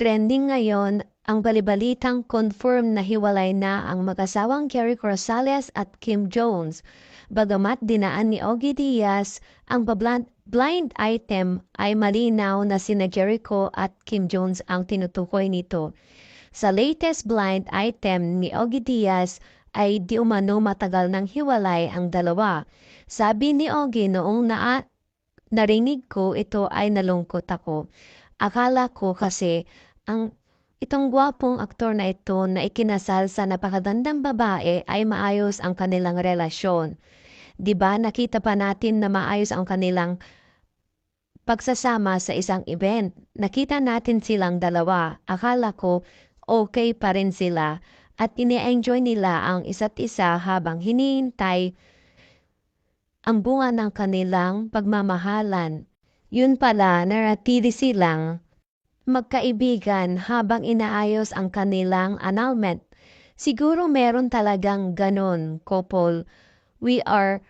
Trending ngayon ang balibalitang confirm na hiwalay na ang mag-asawang Jericho Rosales at Kim Jones. Bagamat dinaan ni Ogie Diaz, ang blind item ay malinaw na sina Jericho at Kim Jones ang tinutukoy nito. Sa latest blind item ni Ogie Diaz ay di umano matagal ng hiwalay ang dalawa. Sabi ni Ogie noong narinig ko ito ay nalungkot ako. Akala ko kasi itong gwapong aktor na ito na ikinasal sa napakagandang babae ay maayos ang kanilang relasyon. 'Di ba nakita pa natin na maayos ang kanilang pagsasama sa isang event. Nakita natin silang dalawa. Akala ko okay pa rin sila at ini-enjoy nila ang isa't isa habang hinihintay ang bunga ng kanilang pagmamahalan. Yun pala, naratili silang magkaibigan habang inaayos ang kanilang annulment. Siguro meron talagang ganon, couple. We are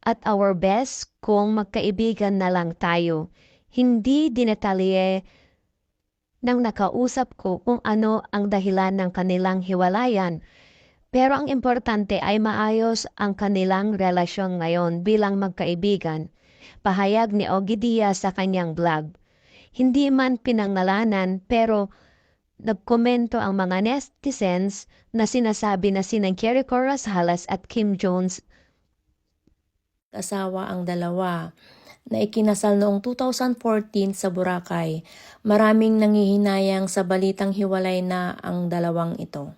at our best kung magkaibigan na lang tayo. Hindi dinetalye ng nakausap ko kung ano ang dahilan ng kanilang hiwalayan. Pero ang importante ay maayos ang kanilang relasyon ngayon bilang magkaibigan. Pahayag ni Ogie Diaz sa kanyang vlog. Hindi man pinangalanan pero nagkomento ang mga netizens na sinasabi na sina Jericho Rosales at Kim Jones Asawa ang dalawa na ikinasal noong 2014 sa Boracay. Maraming nangihinayang sa balitang hiwalay na ang dalawang ito.